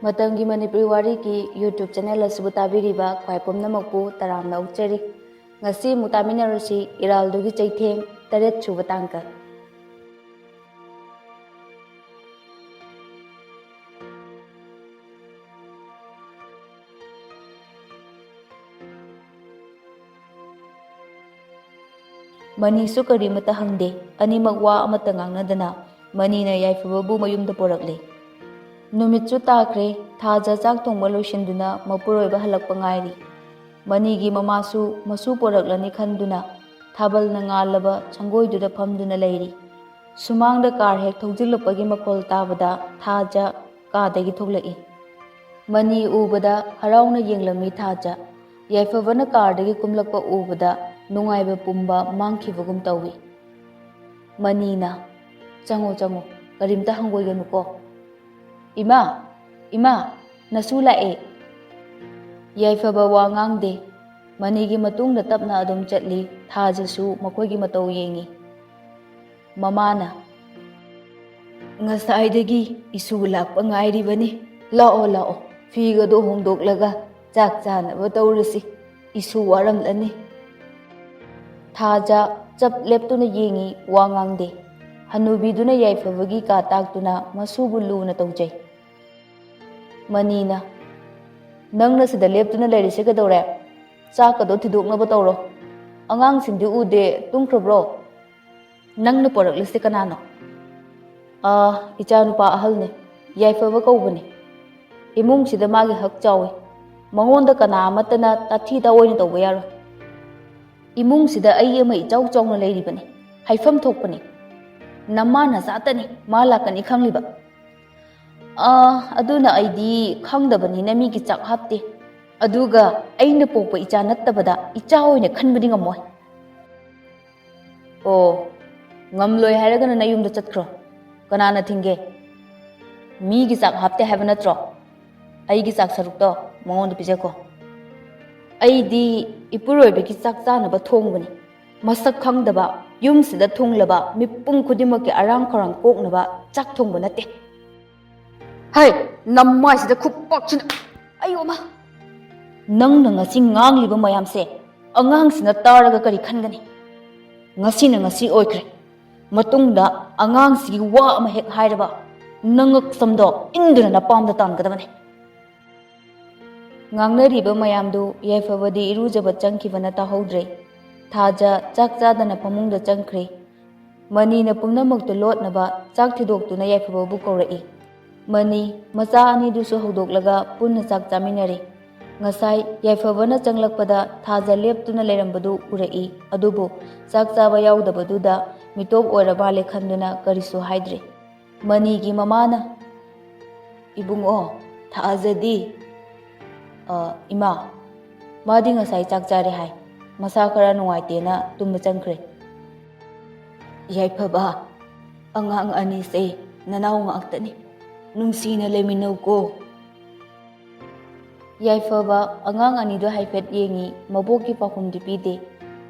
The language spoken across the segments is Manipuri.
Matamgi Manipuri Wari ki YouTube channel asibu tabiriba khwai pumnamakpu taramna ukchari. Ngasi mutaminarasi Eraldugi Cheitheng 8 suba tangka. Mani su kari mata hangde ani magwa amata ngangnadana mani na yaifababu mayumda porakle. Numitsu takre thaja chak thongba loisinduna mapuroiba halakpa ngairi. Manigi mamasu masu poraklani khanduna thabalna ngalaba changoiduda phamduna leiri. Sumangda kar hek thojilupagi makol tabada thaja kadagi thoglai. Mani ubada harauna yenglami thaja yaifabana kardagi kumlakpa ubada nungaiba pumba mangkhibagum tawi. Manina chango karimta hangoiganuko. Ima, nasu lae. Yaifaba wa ngangde. Manigi matungda tapna adum chatli thajasu makoigi matau yengi. Mamana ngasaidagi isu lakpa ngairibani. Lao. Figado hongdoklaga chak chanaba taurasi. Isu waramlani. Thaja chap leptuna yengi wa ngangde. Hanubiduna yaifabagi ka taktuna masubu luna taujay. Manina nangna sida leptuna lerise kadore chakado thidoknaba tawro angang sindi ude tungkrabro nangna porakliste kanano ichanupa ahalne yaifaba kaubane imung sida magi hak chawi mangonda kana amatana tathida oina tawba yaro imung sida ai ama ichau chawna leiribane haifam thokpane namana satani malakani khangliba aduna aidi khangdabani nami ki chak hapte aduga aina pokpa icha nattabada icha oina khanbadi ngamoy ngamloi hairagana nayumda chatkro kanana thinge mi gi chak hapte haba natro ai gi chak sarukto mongonda pijako aidi ipuroibe ki chak chanaba thongbani masak khangdaba yumsida thunglaba mipung khudimaki arang khorang koknaba chak thongba natte hai nammai sida khupakchin ayoma nangna ngasi ngangliba mayamse angangsina taraga kari khangani ngasi oikre matungda angangsigi wa ama hek hairaba nangak samdo induna napamda tangadabane ngangnariba mayamdu yaifabadi irujaba changkibana tahodre thaja chak chadana pamungda changkhre manina pumnamakto lotnaba chak thidoktuna yaifababu kaurai mani macha ani dusu hodoklaga punna chak chaminari ngasai yaifabana changlakpada thaja leptuna leirambadu urai adubu chak chaba yaudabadu mitop oiraba lekhanduna karisu haidre mani gi mamana ibungo thajadi ima madi ngasai chak chare hai masa kara nungaitena tumba changkhre yaifaba angang ani se nanau ngaktani nungsina leminau ko yaifaba angang ani do haifet yengi maboki pakhumdi pide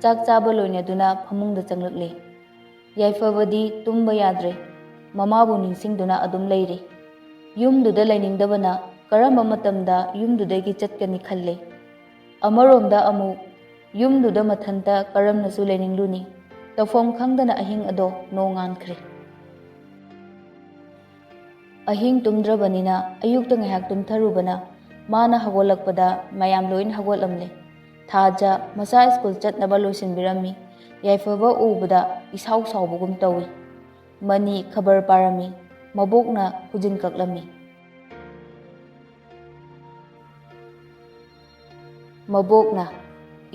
chak chaba loina duna phamungda changlakle yaifabadi tumba yadre mamabu ningsingduna adum leire yumduda lainingdabana karamba matamda yumdudagi chatkani khalle amaromda amu yumduda mathanta karamnasu lainingluni tafom khangdana ahing ado nongankhre ahing tumdrabanina ayukta ngayak tumtharubana mana hagolakpada mayam loin hagolamle thaja masa school chatnaba loisinbirami yaifaba ubada isau saubugum tawi mani khabar parami mabokna hujin kaklami mabokna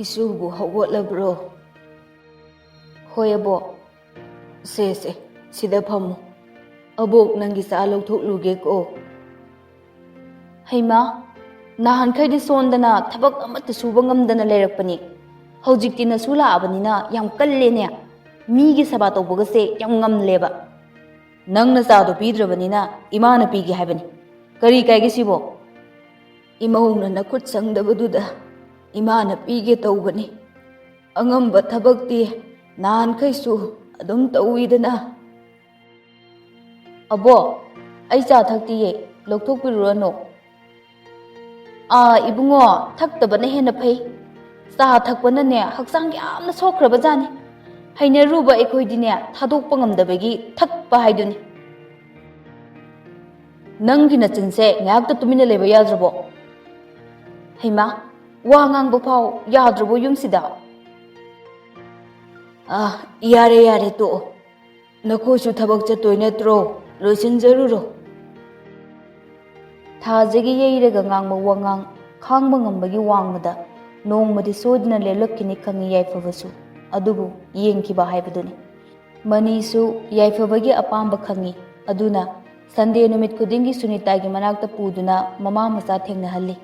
isubu hagotlabro hoyabo se sida phamu abok nangi sa lawthokluge ko haima nahan khaidi sondana thabak amata suba ngamdana leirakpani hojikti na sula abanina yam kallene mi gi saba tawbaga se yam ngamleba nangna sadu pidrabanina imana pigi habani kari kaigi sibo imahungna nakhut sangdabaduda imana pige tawbani angamba thabakti nahan khaisu adum tawidana abo ai cha thakti ye lokthokpirurano Ibungo thaktabana hena phai cha thakpanane hakchang yamna sokhraba jani hainaruba ekhoidine thadokpa ngamdabagi thakpa haiduni nangi na chinse ngakta tumina leba yadrabo heima wa ngangba phau yadrabo yumsida yare to nakosu thabak chatoi natro losin jaruro thajagi yeiraga ngangba wangang khangba ngambagi wangmada nongmadi sodina lelakini khangi yaifabasu adubu yengkiba haibaduni manisu yaifabagi apamba khangi aduna Sunday numit kudingi Sunitagi manakta puduna mama macha thengnahalli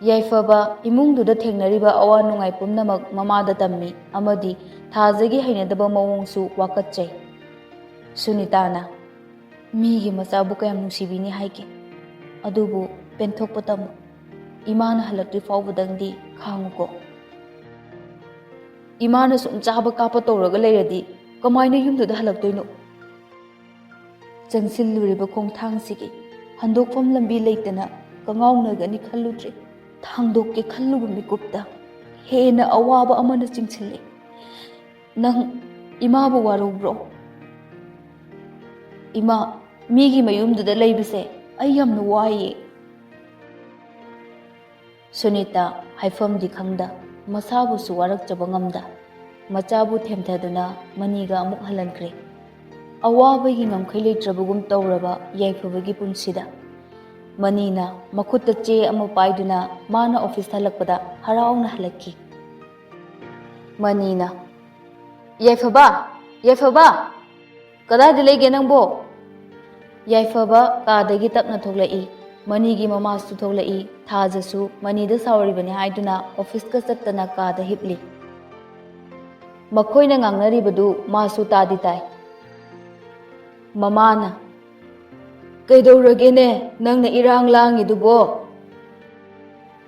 yaifaba imungduda thengnariba awa nungai pumnamak mamada tammi amadi thajagi hainadaba mawongsu wakatchai Sunitana migi machabu kayam nungsibini haike adubu penthokpa tamu imana halakri faubadangdi khanguko imana sum chaba kapa tawraga leiradi kamaina yumduda halaktoino changsiluriba khongthangsigi handokfam lambi leitana kangaunagani khalludre thangdokke khalluba mikupta hena awaba amana chingchille nang imabu warubro ima migi mayumduda leibase ai yamna waye Sunita haifamdi khangda masabu su warakchaba ngamda machabu themthaduna maniga amuk halankre awabagi ngamkhai leitrabugum tawraba yaifabagi punsida manina makutta che ama paiduna mana office halakpada harauna halakki manina yaifaba kada dilege nangbo yaifaba kadagi tapna thoglai manigi mamasu thoglai thajasu manida sauribani haiduna office ka chattana kada hipli makhoina ngangnaribadu masu tadi tai mamana kaidoragene nangna irang langidubo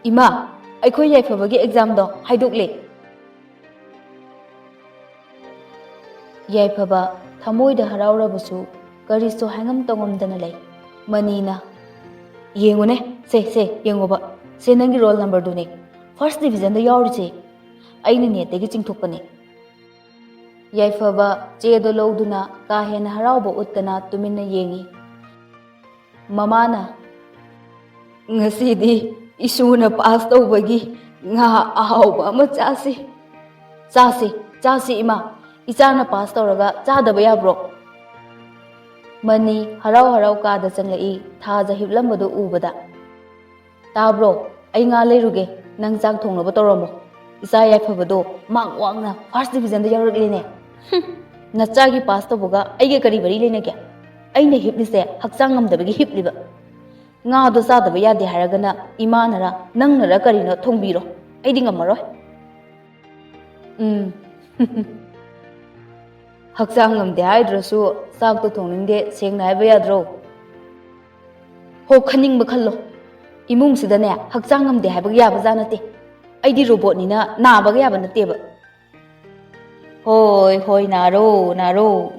ima aikhoi yaifabagi exam do haidukle yaifaba thamoida haraurabasu kariso hangam tongomdana lei manina yengone se yengoba se nangi roll number dune first division da yauriche aina ne tegi chingthokpani yaifaba chedo loduna ka hena harauba uttana tumina yengi mamana ngasidi isuna pass tawbagi nga ahauba ama chasi ima ichana pass tawraga chadaba yabro mani harau kada changlai thaja hiblambadu ubada tabro ai nga leiruge nang chak thongnaba tawramo isa yaifabado mak wangna first division da yauragline nachagi pass tawbuga aige kari bari lene kya aina hiplise hakchang ngamdabagi hipliba nga do sadaba yade haragana imanara nangnara karino thongbiro aidi ngamaroi hakchang ngamde haidrasu sak to thoningde sengna haiba yadro ho khaningba khallo imung sidane hakchang ngamde haiba yaba janate aidi robot nina nabaga yaba nateba hoi naro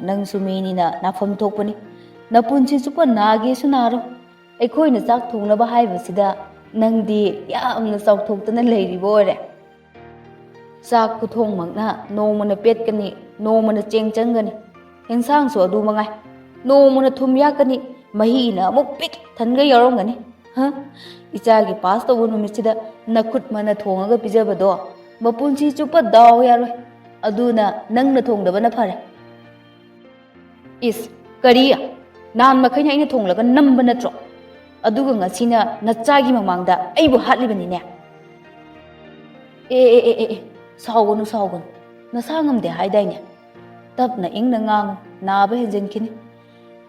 nang suminina nafam thokpani napunchi chupa nage sunaro aikhoina chak thongnaba haibasida nangdi yamna chawthoktana leiribo ore chak kuthong makna nomana petkani nomana chengchangani hengsang so adu mangai nomana thum yakani mahina amuk pik thanga yarongani ichagi pass to numisida nakut mana thongaga pijabado mapunchi chupa daw yaroi aduna nangna thongdabana phare is kariya nan makhaina ina thonglaga namba natro aduga ngasina nachagi mamangda aibu hatlibani ne saugunu nasangamde haidaine tapna ingna ngang naba henjenkini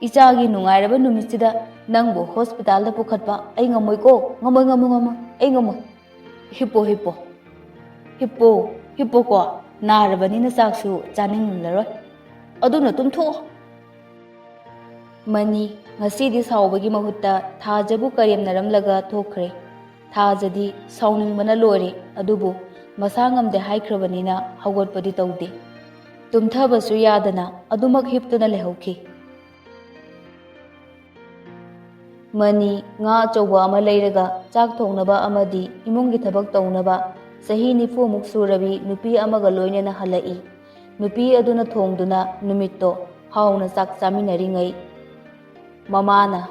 ichagi nungairaba numisida nangbo hospital da pukhatpa ai ngamoi ko ngamoi ai ngamoi hippo ko narabani na saksu chaning laroi aduna tumtho mani ngasidi saubagi mahutta thajabu karem naramlaga thokre thajadi sauning bana lore adubu masangamde haikrabanina hawatpadi tawde tumthabasu yadana adumak hiptuna lehauki Mani nga achauba ama leiraga chak thongnaba amadi imunggi thabak taunaba sahi nifu muk surabi nupi amaga loinena halai. Nupi aduna thongduna numitto hauna chak chaminaringai. Mamana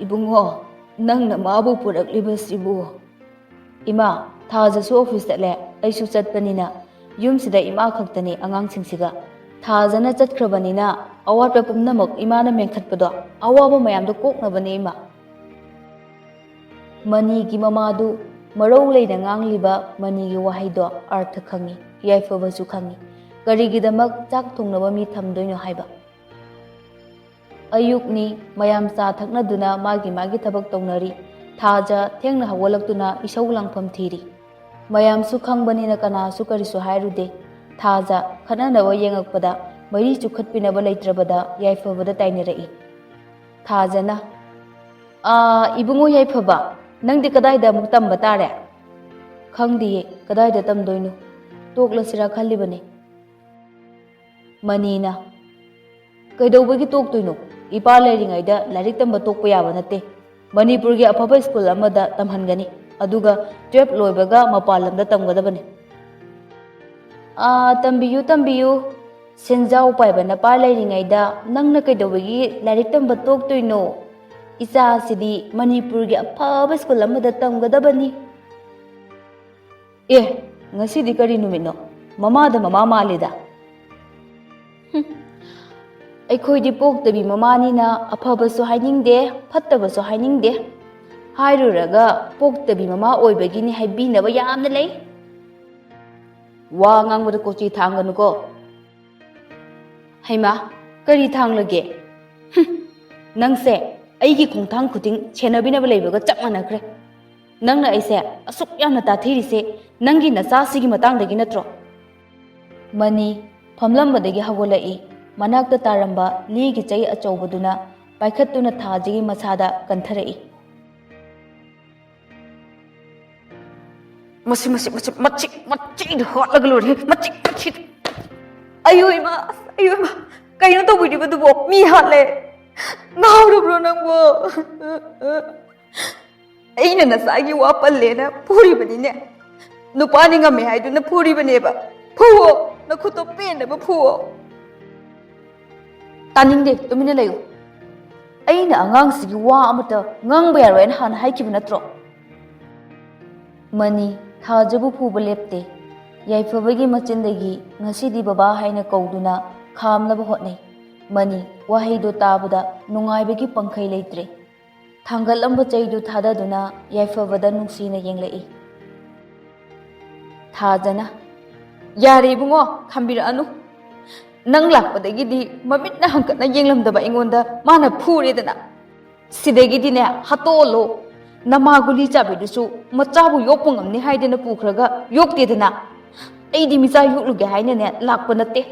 ibungo nangna mabu puraklibasibu. Ima thajasu office chatle aisu chatpanina yumsida ima khaktani angangsingsiga thajana chatkhrabanina awatpa pumnamak imana mengkhatpado awaba mayamdo koknabane ima. Mani gi mamadu marau leina ngangliba mani gi wahaido artha khangi yaifabasu khangi karigidamak chak thongnaba mi thamdoino haiba. Ayukni mayam cha thaknaduna magi thabak taunari thaja thengna hawalaktuna isau langpham thiri. Mayam su khangbanina kana su karisu hairude thaja khananawa yengakpada mari chukhatpinaba leitrabada yaifabada tainarai. Thajana ibungo yaifaba nangdi kadaida muk tamba tare? Khangdiye kadaida tamdoino toklasira khallibane. Manina kaidawbagi toktoino ipa leiringaida lairik tamba tokpa yaba nate. Manipurgi afaba school amada tamhangani aduga 12 loibaga mapalamda tamgadabane. Tambiyu senjau paibana pa leiringaida nangna kaidawbagi lairik tamba toktoino isa sidi Manipurgi afaba school amada tamgadabani. Ngasidi kari numino mamada mama malida. Aikhoidi poktabi mamanina afabasu hainingde fattabasu hainingde hairuraga poktabi mama oibagini haibinaba yamna lei. Wa ngangbada kochi thangganuko. Haima kari thanglage? Nangse aigi khongthang khuting chenabinaba leibaga chap manakre. Nangna aise asuk yamna tathirise nangi nasasigi matangdagi natro. Mani famlambadagi hagolai manakta taramba ligi chai achaubaduna paikhattuna thajigi masada kantharai. Machi hotlagalore machi ayo ima kaino to budi badu bo mi hale naurubro nangbo aina nasagi wapallena puri banine nupani ngame haiduna puri baneba phuo nakhuto penaba phuo. Taningde tumina layo. Aina angangsigi wa amata ngangba yaroen hana haikiba natro. Mani thajabu phuba lepte yaifabagi machindagi ngasidi baba haina kauduna khamlaba hotnai. Mani wahaido tabada nungaibagi pangkhai leitre. Thangalamba chaidu thadaduna yaifabada nungsina yenglai. Thajana yare bungo khambira anu. Nang lakpadagidi mamitna hangkatna yenglamdaba ingonda mana phuredana sidagidine hatolo namaguli chabidusu machabu yokpa ngamni haidena pukhraga yoktedana aidi micha yokluge hainane lakpa natte.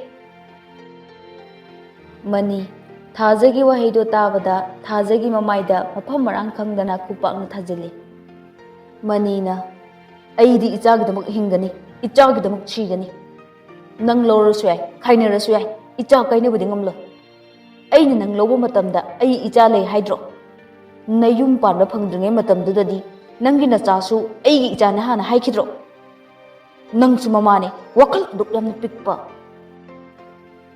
Mani thajagi wahaido tabada thajagi mamaida mafam marang khangdana kupakna thajili. Manina aidi ichagidamak hingani ichagidamak chigani. Nang lowrasu yai khainarasu yai icha kainabudi ngamlo. Aina nang lowba matamda ai icha lei haidro. Nayum panba phangdringai matamdudadi nangi nachasu aigi icha na hana haikidro. Nangsu mamane wakal duk yamna pikpa.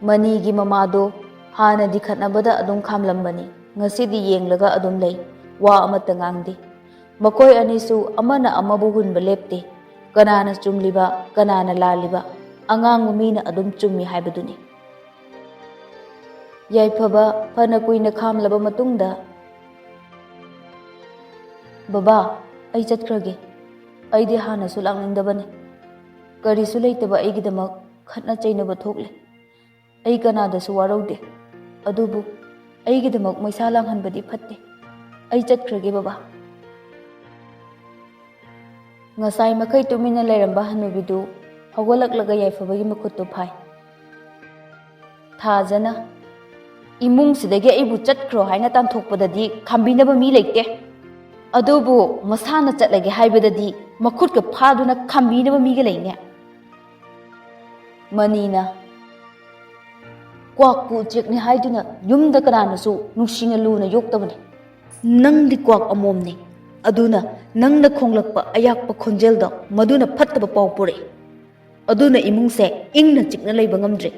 Mani gi mamado hana di khatnabada adum khamlambani ngasidi yenglaga adum lei wa amata ngangdi. Makoi anisu amana amabu hunba lepte kanana chumliba kanana laliba angang mina adum chummi haibaduni. Yaifaba fana kuina khamlaba matungda baba ai chatkrage aidi hana su langningdabane karisu leitaba aigidamak khatna chainaba thokle ai kanadasu waraude adubu aigidamak maisa langhanbadi phatte ai chatkrage baba. Ngasai makai tumina leiramba hanubidu hawalaklaga yaifabagi makhutto phai. Thajana imung sidagi aibu chatkro haina tanthokpadadi khambinaba mi leite adubu masana chatlage haibadadi makhutka phaduna khambinaba mi ga leine. Manina kwakpu chekni haiduna yumda kananasu nuksina luna yoktabane Nangdi kwak amomni. Aduna nangna khonglakpa ayakpa khonjeldo maduna phattaba paw pure. Aduna imungse ingna chikna leiba ngamdre.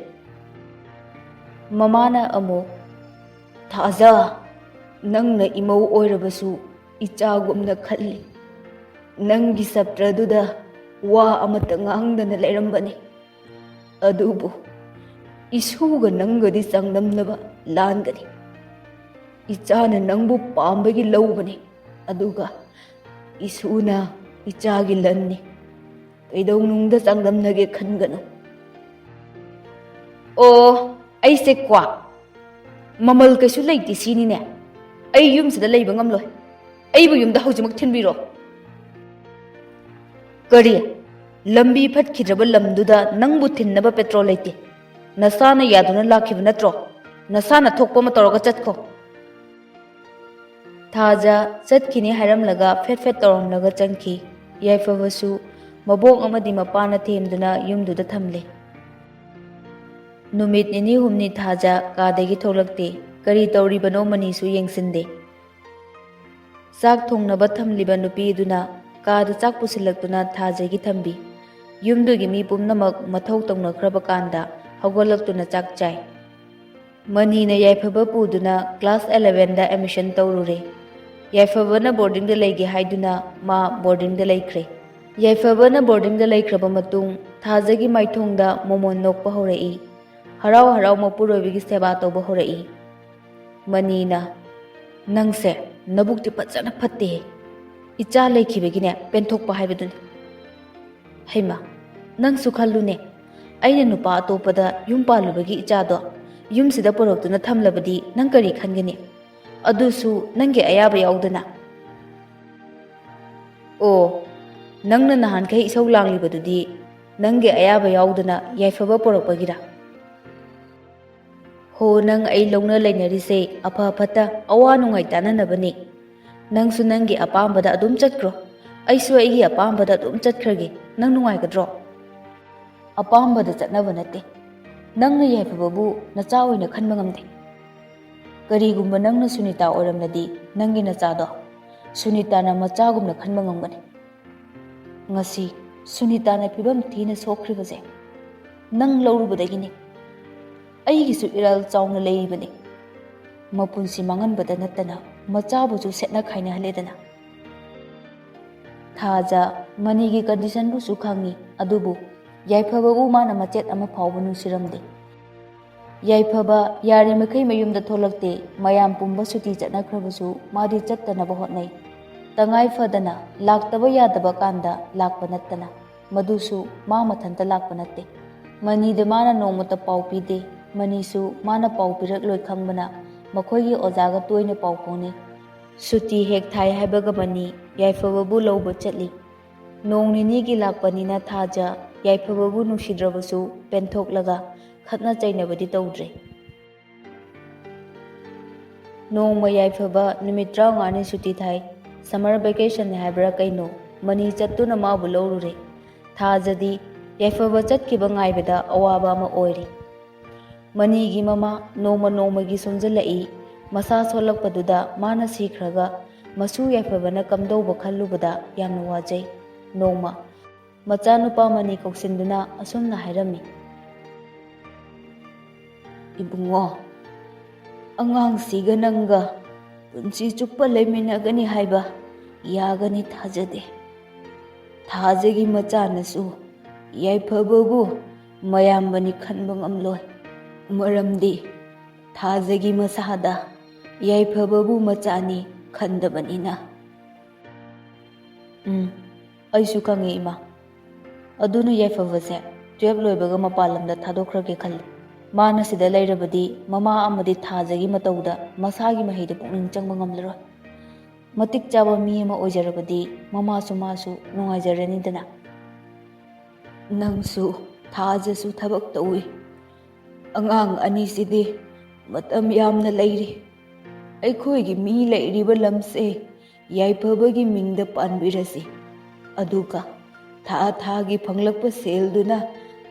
Mamana amu Thaja nangna imau oirabasu ichagumna khalli. Nangi sapraduda wa amata ngangdana leirambani. Adubu isuga nangadi sangdamnaba langani. Ichana nangbu pambagi laubani. Aduga isuna ichagi lanni. Kaidongnungda sangdamnage khangano. Oh, aise kwa. Mamal kaisu leiti sini ne. Ay yumsida leiba ngamloi. Aybu yumda haujimak thinbiro. Kari lambi phatkidraba lamduda nangbu thinnaba petrol leiti. Nasana yaduna lakhiba natro. Nasana thokpa ma tawraga chatko. Thaja chatkini hairamlaga fet fet tawramlaga changki. Yaifabasu mabok amadi mapana themduna yumduda thamle. Numit nini humni Thaja kadagi tholakte. Kari tawribano manisu yengsinde. Sak thongnaba thamliba nupiduna kaada chak pusilaktuna Thajagi thambi. Yumdugi mi pumnamak mathau tawnakraba kanda hawgalaktuna chak chai. Manina yaifaba puduna class 11 da admission tawrure. Yaifabana boarding da leige haiduna ma boarding da laikre. Yaifabana boarding da laikraba matung Thajagi maithongda momon nokpa horai. Harau harau mapuroibigi seba tawba horai. Manina nangse nabukti patsana phatte. Icha lekhibagine penthokpa haibaduni. Haima nangsu khallune. Aina nupa atopada yum palubagi ichado yumsida poroktuna thamlabadi nang kari khangani. Adusu nange ayaba yaudana. Oh, nangna nahan kai isau langlibadudi nange ayaba yaudana yaifaba porokpagira. Ho nang ay longna lainarise apa phata awa nungai tananabani. Nangsu nangi apambada adum chatkro. Aisu aigi apambada adum chatkrage nang nungai kadro. Apambada chatnaba natte. Nangna yaifababu nacha oina khanba ngamde. Karigumba nangna Sunita oiramnadi nangi nachado Sunita na machagumna khanba ngamgani. Ngasi Sunita na pibam thina sokribase. Nang laurubadagini. Aigisu iral chauna leibani. Mapunsi manganbada nattana machabuju setna khaina haledana. Thaja manigi condition bu su khangi adubu yaifababu mana machet ama phawbu nusiramde. Yaifaba yari makai mayumda tholakte mayam pumba suti chatnakhrabasu madi chattanaba hotnai. Tangai fadana laktaba yadaba kanda lakpa nattana madusu ma mathanta lakpa natte. Manida mana nongmata pau pide manisu mana pau pirak loi khangbana makhoi ojaga toina pau phone. Suti hek thai haibaga mani yaifababu lauba chatli. Nong nini gi lakpanina Thaja yaifababu nusidrabasu penthoklaga khatna chainabadi tawdre. Nongma yaifaba numit 35 suti thai summer vacation haibra kaino mani chattuna mabu laurure. Thajadi yaifaba chatkiba ngaibada awaba ma oiri. Manigi mama noma nomagi somjalai masa solakpaduda mana sikhraga masu yaifabana kamdauba khallubada yamna wajai. Noma machanupa mani koksinduna asumna hairami. Ibungo angang siga nanga punsi chuppa leiminagani haiba yagani thajade. Thajagi machanasu yaifababu mayambani khanba ngamloi. Maramdi Thajagi masada yaifababu machani khandabanina. Aisu khangi ima. Aduna yaifabase 12 loibaga mapalamda thadokhrage khalli. Mana sida lairabadi mama amadi Thajagi matauda masagi mahida pukning changba ngamlaroi. Matik chaba mi ama oijarabadi mama sumasu nungaijaranidana. Nangsu Thajasu thabak tawi. Angang anisidi matam yamna lairi. Aikhoigi mi lairiba lamse yaifabagi mingda panbirasi. Aduka thagi phanglakpa selduna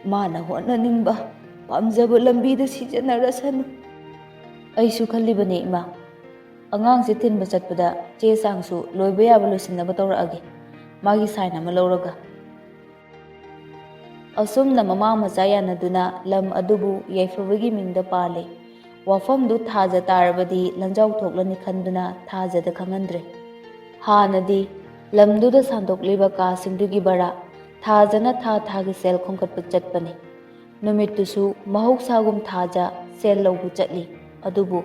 mana hotnaningba pamjaba lambida sijanarasanu. Aisu khallibane ima. ꯑꯉꯥꯡꯁꯦ ꯊꯤꯟꯕ ꯆꯠꯄꯗ ꯆꯦ ꯆꯥꯡꯁꯨ ꯂꯣꯏꯕ ꯌꯥꯕ ꯂꯣꯏꯁꯤꯟꯅꯕ ꯇꯧꯔꯛꯑꯒꯦ, ꯃꯥꯒꯤ ꯁꯥꯏꯟ ꯑꯃ ꯂꯧꯔꯒ꯫ ꯑꯁꯨꯝꯅ ꯃꯃꯥ ꯃꯆꯥ ꯌꯥꯅꯗꯨꯅ ꯂꯝ ꯑꯗꯨꯕꯨ ꯌꯥꯏꯐꯕꯒꯤ ꯃꯤꯡꯗ ꯄꯥꯜꯂꯦ꯫ ꯋꯥꯐꯝꯗꯨ ꯊꯥꯖ ꯇꯥꯔꯕꯗꯤ ꯂꯟꯖꯥꯎ ꯊꯣꯛꯂꯅꯤ ꯈꯟꯗꯨꯅ ꯊꯥꯖꯗ ꯈꯪꯍꯟꯗ꯭ꯔꯦ꯫ ꯍꯥꯟꯅꯗꯤ ꯂꯝꯗꯨꯗ ꯁꯥꯟꯗꯣꯛꯂꯤꯕ ꯀꯥꯁꯤꯡꯗꯨꯒꯤ ꯕꯔꯥ ꯊꯥꯖꯅ ꯊꯥꯒꯤ ꯁꯦꯜ ꯈꯣꯝꯒꯠꯄ ꯆꯠꯄꯅꯤ꯫ ꯅꯨꯃꯤꯠꯇꯨꯁꯨ ꯃꯍꯧꯁꯥꯒꯨꯝ ꯊꯥꯖ ꯁꯦꯜ ꯂꯧꯕ ꯆꯠꯂꯤ꯫ ꯑꯗꯨꯕꯨ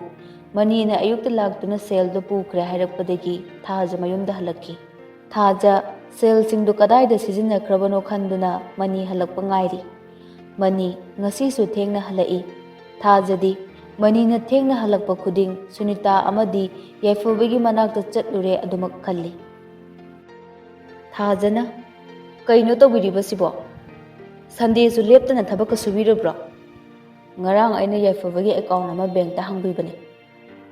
ꯃꯅꯤꯅ ꯑꯌꯨꯛꯇ ꯂꯥꯛꯇꯨꯅ ꯁꯦꯜꯗꯨ ꯄꯨꯈ꯭ꯔꯦ ꯍꯥꯏꯔꯛꯄꯗꯒꯤ ꯊꯥꯖ ꯃꯌꯨꯝꯗ ꯍꯜꯂꯛꯈꯤ꯫ ꯊꯥꯖ ꯁꯦꯜꯁꯤꯡꯗꯨ ꯀꯗꯥꯏꯗ ꯁꯤꯖꯤꯟꯅꯈ꯭ꯔꯕꯅꯣ ꯈꯟꯗꯨꯅ ꯃꯅꯤ ꯍꯜꯂꯛꯄ ꯉꯥꯏꯔꯤ꯫ ꯃꯅꯤ ꯉꯁꯤꯁꯨ ꯊꯦꯡꯅ ꯍꯜꯂꯛꯏ꯫ ꯊꯥꯖꯗꯤ ꯃꯅꯤꯅ ꯊꯦꯡꯅ ꯍꯜꯂꯛꯄ ꯈꯨꯗꯤꯡ ꯁꯨꯅꯤꯇꯥ ꯑꯃꯗꯤ ꯌꯥꯏꯐꯕꯒꯤ ꯃꯅꯥꯛꯇ ꯆꯠꯂꯨꯔꯦ ꯑꯗꯨꯃꯛ ꯈꯜꯂꯤ꯫ ꯊꯥꯖꯅ "ꯀꯩꯅꯣ ꯇꯧꯕꯤꯔꯤꯕꯁꯤꯕꯣ? ꯁꯟꯗꯦꯁꯨ ꯂꯦꯞꯇꯅ ꯊꯕꯛꯀ ꯁꯨꯕꯤꯔꯕ꯭ꯔꯣ? ꯉꯔꯥꯡ ꯑꯩꯅ ꯌꯥꯏꯐꯕꯒꯤ ꯑꯦꯀꯥꯎꯟ ꯑꯃ ꯕꯦꯡꯛꯇ ꯍꯥꯡꯕꯤꯕꯅꯦ,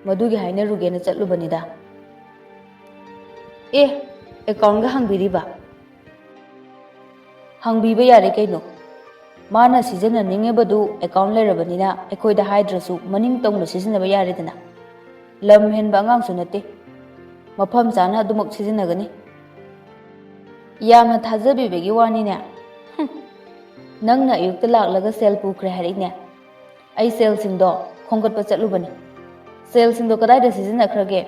ꯃꯗꯨꯒꯤ ꯍꯥꯏꯅꯔꯨꯒꯦꯅ ꯆꯠꯂꯨꯕꯅꯤꯗ꯫ ꯑꯦ, ꯑꯦꯀꯥꯎꯟꯒ ꯍꯥꯡꯕꯤꯔꯤꯕ? ꯍꯥꯡꯕꯤꯕ ꯌꯥꯔꯦ ꯀꯩꯅꯣ꯫ ꯃꯥꯅ ꯁꯤꯖꯤꯟꯅꯅꯤꯡꯉꯤꯕꯗꯨ ꯑꯦꯀꯥꯎꯟ ꯂꯩꯔꯕꯅꯤꯅ ꯑꯩꯈꯣꯏꯗ ꯍꯥꯏꯗ꯭ꯔꯁꯨ ꯃꯅꯤꯡ ꯇꯝꯅ ꯁꯤꯖꯤꯟꯅꯕ ꯌꯥꯔꯦꯗꯅ꯫ ꯂꯝ ꯍꯦꯟꯕ ꯑꯉꯥꯡꯁꯨ ꯅꯠꯇꯦ, ꯃꯐꯝ ꯆꯥꯅ ꯑꯗꯨꯃꯛ ꯁꯤꯖꯤꯟꯅꯒꯅꯤ꯫ ꯌꯥꯝꯅ ꯊꯥꯖꯕꯤꯕꯒꯤ ꯋꯥꯅꯤꯅꯦ꯫ ꯅꯪꯅ ꯑꯌꯨꯛꯇ ꯂꯥꯛꯂꯒ ꯁꯦꯜ ꯄꯨꯈ꯭ꯔꯦ ꯍꯥꯏꯔꯛꯏꯅꯦ꯫ ꯑꯩ ꯁꯦꯜꯁꯤꯡꯗꯣ ꯈꯣꯝꯒꯠꯄ ꯆꯠꯂꯨꯕꯅꯤ꯫ ꯁꯦꯜꯁꯤꯡꯗꯣ ꯀꯗꯥꯏꯗ ꯁꯤꯖꯤꯟꯅꯈ꯭ꯔꯒꯦ?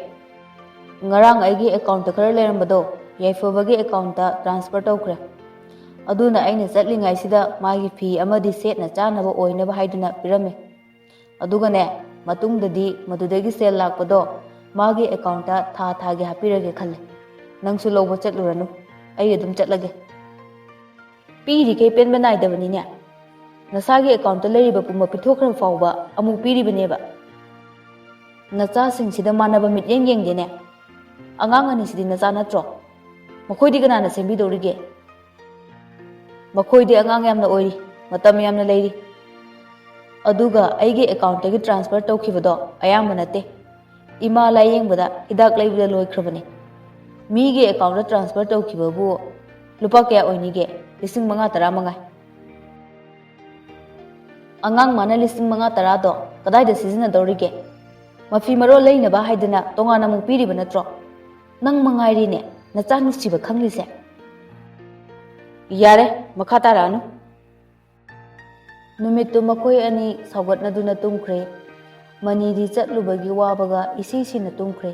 ꯉꯔꯥꯡ ꯑꯩꯒꯤ ꯑꯦꯀꯥꯎꯟꯇ ꯈꯔ ꯂꯩꯔꯝꯕꯗꯣ ꯌꯥꯏꯐꯕꯒꯤ ꯑꯦꯀꯥꯎꯟꯇ ꯇ꯭ꯔꯥꯟꯁꯐꯔ ꯇꯧꯈ꯭ꯔꯦ꯫ ꯑꯗꯨꯅ ꯑꯩꯅ ꯆꯠꯂꯤꯉꯩꯁꯤꯗ ꯃꯥꯒꯤ ꯐꯤ ꯑꯃꯗꯤ ꯁꯦꯠꯅ ꯆꯥꯅꯕ ꯑꯣꯏꯅꯕ ꯍꯥꯏꯗꯨꯅ ꯄꯤꯔꯝꯃꯦ꯫ ꯑꯗꯨꯒꯅꯦ, ꯃꯇꯨꯡꯗꯗꯤ ꯃꯗꯨꯗꯒꯤ ꯁꯦꯜ ꯂꯥꯛꯄꯗꯣ ꯃꯥꯒꯤ ꯑꯦꯀꯥꯎꯟꯇ ꯊꯥꯒꯤ ꯍꯥꯞꯄꯤꯔꯒꯦ ꯈꯜꯂꯦ꯫ ꯅꯪꯁꯨ ꯂꯧꯕ ꯆꯠꯂꯨꯔꯅꯨ, ꯑꯩ ꯑꯗꯨꯝ ꯆꯠꯂꯒꯦ꯫ ꯄꯤꯔꯤꯈꯩ ꯄꯦꯟꯕ ナꯏꯗꯕꯅꯤꯅꯦ꯫ ꯅꯁꯥꯒꯤ ꯑꯦꯀꯥꯎꯟꯇ ꯂꯩꯔꯤꯕ ꯄꯨꯝꯕ ꯄꯤꯊꯣꯛꯈ꯭ꯔꯕ ꯐꯥꯎꯕ ꯑꯃꯨꯛ ꯄꯤꯔꯤꯕꯅꯦꯕ꯫ ꯅꯆꯥꯁꯤꯡꯁꯤꯗ ꯃꯥꯟꯅꯕ ꯃꯤꯠꯌꯦꯡ ꯌꯦꯡꯗꯦꯅꯦ꯫ ꯑꯉꯥꯡ ꯑꯅꯤꯁꯤꯗꯤ ꯅꯆꯥ ꯅꯠꯇ꯭ꯔꯣ? ꯃꯈꯣꯏꯗꯤ ꯀꯅꯥꯅ ꯁꯦꯝꯕꯤꯗꯧꯔꯤꯒꯦ? ꯃꯈꯣꯏꯗꯤ ꯑꯉꯥꯡ ꯌꯥꯝꯅ ꯑꯣꯏꯔꯤ, ꯃꯇꯝ ꯌꯥꯝꯅ ꯂꯩꯔꯤ꯫ ꯑꯗꯨꯒ ꯑꯩꯒꯤ ꯑꯦꯀꯥꯎꯟꯇꯒꯤ ꯇ꯭ꯔꯥꯟꯁꯐꯔ ꯇꯧꯈꯤꯕꯗꯣ ꯑꯌꯥꯝꯕ ꯅꯠꯇꯦ, ꯏꯃꯥ ꯂꯥꯏꯌꯦꯡꯕꯗ ꯍꯤꯗꯥꯛ ꯂꯩꯕꯗ ꯂꯣꯏꯈ꯭ꯔꯕꯅꯤ꯫ ꯃꯤꯒꯤ ꯑꯦꯀꯥꯎꯟꯇ ꯇ꯭ꯔꯥꯟꯁꯐꯔ ꯇꯧꯈꯤꯕꯕꯨ ꯂꯨꯄꯥꯀꯌꯥ ꯑꯣꯏꯅꯤꯒꯦ? 5,000 ꯃꯉꯥꯏ꯫ ꯑꯉꯥꯡ ꯃꯥꯅ 5,000-10,000ꯗꯣ ꯀꯗꯥꯏꯗ ꯁꯤꯖꯤꯟꯅꯗꯧꯔꯤꯒꯦ? ꯃꯐꯤ ꯃꯔꯣꯜ ꯂꯩꯅꯕ ꯍꯥꯏꯗꯅ ꯇꯣꯉꯥꯟꯅ ꯑꯃꯨꯛ ꯄꯤꯔꯤꯕ ꯅꯠꯇ꯭ꯔꯣ? ꯅꯪ ꯃꯉꯥꯏꯔꯤꯅꯦ ꯅꯆꯥ ꯅꯨꯡꯁꯤꯕ ꯈꯪꯂꯤꯁꯦ꯫ ꯌꯥꯔꯦ, ꯃꯈꯥ ꯇꯥꯔꯛꯑꯅꯨ꯫ ꯅꯨꯃꯤꯠꯇꯨ ꯃꯈꯣꯏ ꯑꯅꯤ ꯁꯥꯎꯒꯠꯅꯗꯨꯅ ꯇꯨꯝꯈ꯭ꯔꯦ꯫ ꯃꯅꯤꯗꯤ ꯆꯠꯂꯨꯕꯒꯤ ꯋꯥꯕꯒ ꯏꯁꯤꯁꯤꯅ ꯇꯨꯝꯈ꯭ꯔꯦ꯫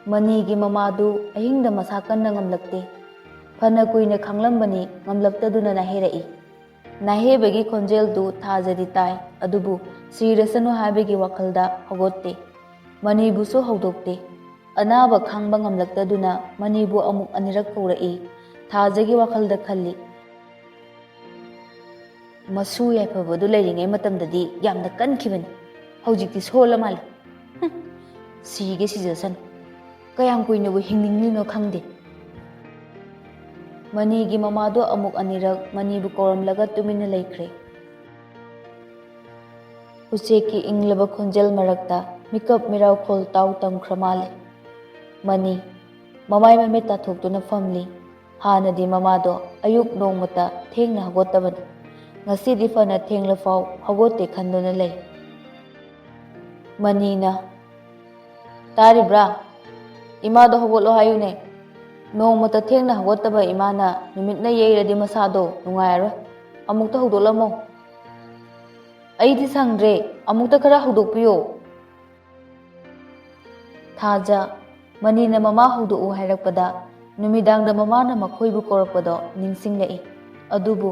ꯃꯅꯤꯒꯤ ꯃꯃꯥꯗꯨ ꯑꯍꯤꯡꯗ ꯃꯁꯥ ꯀꯟꯅ ꯉꯝꯂꯛꯇꯦ꯫ ꯐꯅ ꯀꯨꯏꯅ ꯈꯥꯡꯂꯝꯕꯅꯤ ꯉꯝꯂꯛꯇꯗꯨꯅ ꯅꯥꯍꯦꯔꯛꯏ꯫ ꯅꯥꯍꯦꯕꯒꯤ ꯈꯣꯟꯖꯦꯜꯗꯨ ꯊꯥꯖꯗꯤ ꯇꯥꯏ, ꯑꯗꯨꯕꯨ ꯁꯤꯔꯁꯅꯨ ꯍꯥꯏꯕꯒꯤ ꯋꯥꯈꯜꯗ ꯍꯧꯒꯠꯇꯦ꯫ ꯃꯅꯤꯕꯨꯁꯨ ꯍꯧꯗꯣꯛꯇꯦ꯫ ꯑꯅꯥꯕ ꯈꯥꯡꯕ ꯉꯝꯂꯛꯇꯗꯨꯅ ꯃꯅꯤꯕꯨ ꯑꯃꯨꯛ ꯑꯅꯤꯔꯛ ꯀꯧꯔꯛꯏ꯫ ꯊꯥꯖꯒꯤ ꯋꯥꯈꯜꯗ ꯈꯜꯂꯤ, ꯃꯁꯨ ꯌꯥꯏꯐꯕꯗꯨ ꯂꯩꯔꯤꯉꯩ ꯃꯇꯝꯗꯗꯤ ꯌꯥꯝꯅ ꯀꯟꯈꯤꯕꯅꯤ, ꯍꯧꯖꯤꯛꯇꯤ ꯁꯣꯜꯂ ꯃꯥꯜꯂꯦ꯫ ꯁꯤꯒꯦ ꯁꯤꯖꯁꯅꯨ, ꯀꯌꯥꯝ ꯀꯨꯏꯅꯕꯨ ꯍꯤꯡꯅꯤꯡꯂꯤꯅꯣ ꯈꯪꯗꯦ꯫ ꯃꯅꯤꯒꯤ ꯃꯃꯥꯗꯣ ꯑꯃꯨꯛ ꯑꯅꯤꯔꯛ ꯃꯅꯤꯕꯨ ꯀꯧꯔꯝꯂꯒ ꯇꯨꯃꯤꯟꯅ ꯂꯩꯈ꯭ꯔꯦ꯫ ꯎꯆꯦꯛꯀꯤ ꯏꯪꯂꯕ ꯈꯣꯟꯖꯦꯜ ꯃꯔꯛꯇ ꯃꯤꯀꯞ ꯃꯤꯔꯥꯎꯈꯣꯜ ꯇꯥꯎ ꯇꯝꯈ꯭ꯔ ꯃꯥꯜꯂꯦ꯫ ꯃꯅꯤ ꯃꯃꯥꯏ ꯃꯃꯤꯠ ꯇꯥꯊꯣꯛꯇꯨꯅ ꯐꯝꯂꯤ꯫ ꯍꯥꯟꯅꯗꯤ ꯃꯃꯥꯗꯣ ꯑꯌꯨꯛ ꯅꯣꯡꯃꯇ ꯊꯦꯡꯅ ꯍꯧꯒꯠꯇꯕꯅꯤ꯫ ꯉꯁꯤꯗꯤ ꯐꯅ ꯊꯦꯡꯂꯐꯥꯎ ꯍꯧꯒꯠꯇꯦ ꯈꯟꯗꯨꯅ ꯂꯩ꯫ ꯃꯅꯤꯅ "ꯇꯥꯔꯤꯕ꯭ꯔꯥ? ꯏꯃꯥꯗꯣ ꯍꯧꯒꯠꯂꯣ ꯍꯥꯏꯌꯨꯅꯦ꯫ ꯅꯣꯡꯃꯇ ꯊꯦꯡꯅ ꯍꯧꯒꯠꯇꯕ ꯏꯃꯥꯅ ꯅꯨꯃꯤꯠꯅ ꯌꯩꯔꯗꯤ ꯃꯁꯥꯗꯣ ꯅꯨꯡꯉꯥꯏꯔꯔꯣꯏ, ꯑꯃꯨꯛꯇ ꯍꯧꯗꯣꯛꯂꯝꯃꯣ꯫ ꯑꯩꯗꯤ ꯁꯪꯗ꯭ꯔꯦ, ꯑꯃꯨꯛꯇ ꯈꯔ ꯍꯧꯗꯣꯛꯄꯤꯌꯣ꯫ ꯊꯥꯖ ꯃꯅꯤꯅ ꯃꯃꯥ ꯍꯧꯗꯣꯛꯎ ꯍꯥꯏꯔꯛꯄꯗ ꯅꯨꯃꯤꯗꯥꯡꯗ ꯃꯃꯥꯅ ꯃꯈꯣꯏꯕꯨ ꯀꯧꯔꯛꯄꯗꯣ ꯅꯤꯡꯁꯤꯡꯂꯛꯏ꯫ ꯑꯗꯨꯕꯨ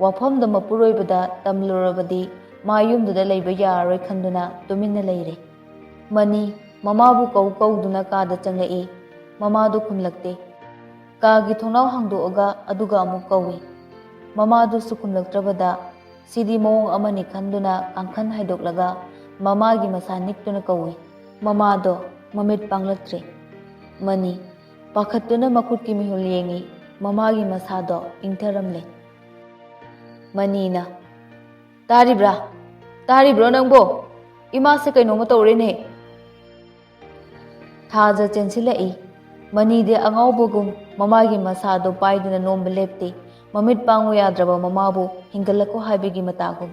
ꯋꯥꯐꯝꯗꯣ ꯃꯄꯨꯔꯣꯏꯕꯗ ꯇꯝꯂꯨꯔꯕꯗꯤ ꯃꯥ ꯌꯨꯝꯗꯨꯗ ꯂꯩꯕ ꯌꯥꯔꯔꯣꯏ ꯈꯟꯗꯨꯅ ꯇꯨꯃꯤꯟꯅ ꯂꯩꯔꯦ꯫ ꯃꯅꯤ ꯃꯃꯥꯕꯨ ꯀꯧꯗꯨꯅ ꯀꯥꯗ ꯆꯪꯂꯛꯏ꯫ ꯃꯃꯥꯗꯨ ꯈꯨꯝꯂꯛꯇꯦ꯫ ꯀꯥꯒꯤ ꯊꯣꯡꯅꯥꯎ ꯍꯥꯡꯗꯣꯛꯑꯒ ꯑꯗꯨꯒ ꯑꯃꯨꯛ ꯀꯧꯏ꯫ ꯃꯃꯥꯗꯨꯁꯨ ꯈꯨꯝꯂꯛꯇ꯭ꯔꯕꯗ ꯁꯤꯗꯤ ꯃꯑꯣꯡ ꯑꯃꯅꯤ ꯈꯟꯗꯨꯅ ꯀꯥꯡꯈꯟ ꯍꯥꯏꯗꯣꯛꯂꯒ ꯃꯃꯥꯒꯤ ꯃꯁꯥ ꯅꯤꯛꯇꯨꯅ ꯀꯧꯏ꯫ ꯃꯃꯥꯗꯣ ꯃꯃꯤꯠ ꯄꯥꯡꯂꯛꯇ꯭ꯔꯦ꯫ ꯃꯅꯤ ꯄꯥꯈꯠꯇꯨꯅ ꯃꯈꯨꯠꯀꯤ ꯃꯤಹುꯜ ꯌꯦꯡꯏ꯫ ꯃꯃꯥꯒꯤ ꯃꯁꯥꯗꯣ ꯏꯪꯊꯔꯝꯂꯦ꯫ ꯃꯅꯤꯅ "ꯇꯥꯔꯤꯕ꯭ꯔꯥ? ꯇꯥꯔꯤꯕ꯭ꯔꯣ ꯅꯪꯕꯣ? ꯏꯃꯥꯁꯦ ꯀꯩꯅꯣꯝꯃ ꯇꯧꯔꯦꯅꯦ." ꯊꯥꯖ ꯆꯦꯟꯁꯤꯜꯂꯛꯏ꯫ ꯃꯅꯤꯗꯤ ꯑꯉꯥꯎꯕꯒꯨꯝ ꯃꯃꯥꯒꯤ ꯃꯁꯥꯗꯣ ꯄꯥꯏꯗꯨꯅ ꯅꯣꯝꯕ ꯂꯦꯞꯇꯦ, ꯃꯃꯤꯠ ꯄꯥꯡꯕ ꯌꯥꯗ꯭ꯔꯕ ꯃꯃꯥꯕꯨ ꯍꯤꯡꯒꯠꯂꯛꯈꯣ ꯍꯥꯏꯕꯒꯤ ꯃꯇꯥꯒꯨꯝ꯫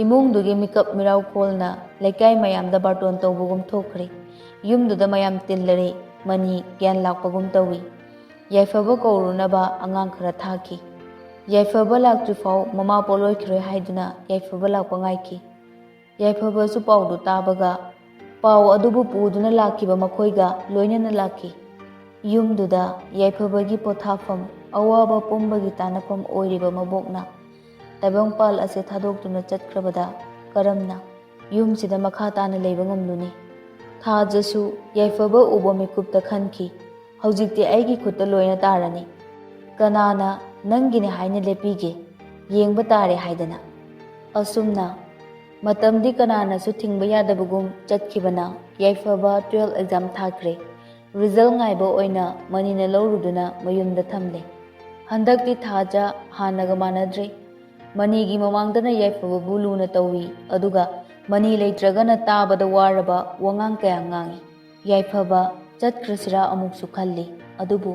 ꯏꯃꯨꯡꯗꯨꯒꯤ ꯃꯤꯀꯞ ꯃꯤꯔꯥꯎꯈꯣꯜꯅ ꯂꯩꯀꯥꯏ ꯃꯌꯥꯝꯗ ꯕꯥꯔꯇꯣꯟ ꯇꯧꯕꯒꯨꯝ ꯊꯣꯛꯈ꯭ꯔꯦ꯫ ꯌꯨꯝꯗꯨꯗ ꯃꯌꯥꯝ ꯇꯤꯜꯂꯔꯦ, ꯃꯅꯤ ꯒ꯭ꯌꯥꯟ ꯂꯥꯛꯄꯒꯨꯝ ꯇꯧꯏ꯫ ꯌꯥꯏꯐꯕ ꯀꯧꯔꯨꯅꯕ ꯑꯉꯥꯡ ꯈꯔ ꯊꯥꯈꯤ꯫ ꯌꯥꯏꯐꯕ ꯂꯥꯛꯇ꯭ꯔꯤꯐꯥꯎ ꯃꯃꯥ ꯄꯣꯠꯂꯣꯏꯈꯤꯔꯣꯏ ꯍꯥꯏꯗꯨꯅ ꯌꯥꯏꯐꯕ ꯂꯥꯛꯄ ꯉꯥꯏꯈꯤ꯫ ꯌꯥꯏꯐꯕꯁꯨ ꯄꯥꯎꯗꯨ ꯇꯥꯕꯒ ꯄꯥꯎ ꯑꯗꯨꯕꯨ ꯄꯨꯗꯨꯅ ꯂꯥꯛꯈꯤꯕ ꯃꯈꯣꯏꯒ ꯂꯣꯏꯅꯅ ꯂꯥꯛꯈꯤ꯫ ꯌꯨꯝꯗꯨꯗ ꯌꯥꯏꯐꯕꯒꯤ ꯄꯣꯊꯥꯐꯝ, ꯑꯋꯥꯕ ꯄꯨꯝꯕꯒꯤ ꯇꯥꯅꯐꯝ ꯑꯣꯏꯔꯤꯕ ꯃꯕꯣꯛꯅ ꯇꯥꯏꯕꯪꯄꯥꯜ ꯑꯁꯤ ꯊꯥꯗꯣꯛꯇꯨꯅ ꯆꯠꯈ꯭ꯔꯕꯗ ꯀꯔꯝꯅ ꯌꯨꯝꯁꯤꯗ ꯃꯈꯥ ꯇꯥꯅ ꯂꯩꯕ ꯉꯝꯂꯨꯅꯤ? ꯊꯥꯖꯁꯨ ꯌꯥꯏꯐꯕ ꯎꯕ ꯃꯤꯀꯨꯞꯇ ꯈꯟꯈꯤ, ꯍꯧꯖꯤꯛꯇꯤ ꯑꯩꯒꯤ ꯈꯨꯠꯇ ꯂꯣꯏꯅ ꯇꯥꯔꯅꯤ꯫ ꯀꯅꯥꯅ ꯅꯪꯒꯤꯅꯦ ꯍꯥꯏꯅ ꯂꯦꯞꯄꯤꯒꯦ? ꯌꯦꯡꯕ ꯇꯥꯔꯦ ꯍꯥꯏꯗꯅ꯫ ꯑꯁꯨꯝꯅ ꯃꯇꯝꯗꯤ ꯀꯅꯥꯅꯁꯨ ꯊꯤꯡꯕ ꯌꯥꯗꯕꯒꯨꯝ ꯆꯠꯈꯤꯕꯅ ꯌꯥꯏꯐꯕ 12 ꯑꯦꯛꯖꯥꯝ ꯊꯥꯈ꯭ꯔꯦ꯫ ꯔꯤꯖꯜ ꯉꯥꯏꯕ ꯑꯣꯏꯅ ꯃꯅꯤꯅ ꯂꯧꯔꯨꯗꯨꯅ ꯃꯌꯨꯝꯗ ꯊꯝꯂꯦ꯫ ꯍꯟꯗꯛꯇꯤ ꯊꯥꯖ ꯍꯥꯟꯅꯒ ꯃꯥꯟꯅꯗ꯭ꯔꯦ꯫ ꯃꯅꯤꯒꯤ ꯃꯃꯥꯡꯗꯅ ꯌꯥꯏꯐꯕꯕꯨ ꯂꯨꯅ ꯇꯧꯏ, ꯑꯗꯨꯒ ꯃꯅꯤ ꯂꯩꯇ꯭ꯔꯒꯅ ꯇꯥꯕꯗ ꯋꯥꯔꯕ ꯋꯥꯉꯥꯡ ꯀꯌꯥ ꯉꯥꯡꯏ꯫ ꯌꯥꯏꯐꯕ ꯆꯠꯈ꯭ꯔꯁꯤꯔꯥ ꯑꯃꯨꯛꯁꯨ ꯈꯜꯂꯤ, ꯑꯗꯨꯕꯨ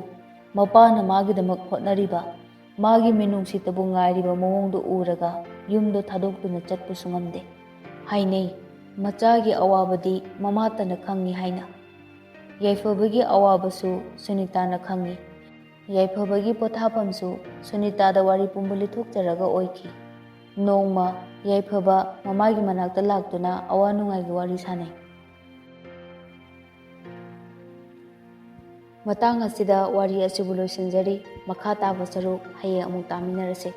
ꯃꯄꯥꯅ ꯃꯥꯒꯤꯗꯃꯛ ꯍꯣꯠꯅꯔꯤꯕ, ꯃꯥꯒꯤ ꯃꯤꯅꯨꯡꯁꯤꯇꯕꯨ ꯉꯥꯏꯔꯤꯕ ꯃꯑꯣꯡꯗꯨ ꯎꯔꯒ ꯌꯨꯝꯗꯣ ꯊꯥꯗꯣꯛꯇꯨꯅ ꯆꯠꯄꯁꯨ ꯉꯝꯗꯦ꯫ ꯍꯥꯏꯅꯩ, ꯃꯆꯥꯒꯤ ꯑꯋꯥꯕꯗꯤ ꯃꯃꯥꯇꯅ ꯈꯪꯏ ꯍꯥꯏꯅ꯫ ꯌꯥꯏꯐꯕꯒꯤ ꯑꯋꯥꯕꯁꯨ ꯁꯨꯅꯤꯇꯥꯅ ꯈꯪꯏ꯫ ꯌꯥꯏꯐꯕꯒꯤ ꯄꯣꯊꯥꯐꯝꯁꯨ ꯁꯨꯅꯤꯇꯥꯗ ꯋꯥꯔꯤ ꯄꯨꯝꯕ ꯂꯤꯊꯣꯛꯆꯔꯒ ꯑꯣꯏꯈꯤ꯫ ꯅꯣꯡꯃ ꯌꯥꯏꯐꯕ ꯃꯃꯥꯒꯤ ꯃꯅꯥꯛꯇ ꯂꯥꯛꯇꯨꯅ ꯑꯋꯥ ꯅꯨꯡꯉꯥꯏꯒꯤ ꯋꯥꯔꯤ ꯁꯥꯅꯩ꯫ ꯃꯇꯥꯡ ꯑꯁꯤꯗ ꯋꯥꯔꯤ ꯑꯁꯤꯕꯨ ꯂꯣꯏꯁꯤꯟꯖꯔꯤ꯫ ꯃꯈꯥ ꯇꯥꯕ ꯁꯔꯨꯛ ꯍꯌꯦꯡ ꯑꯃꯨꯛ ꯇꯥꯃꯤꯟꯅꯔꯁꯤ꯫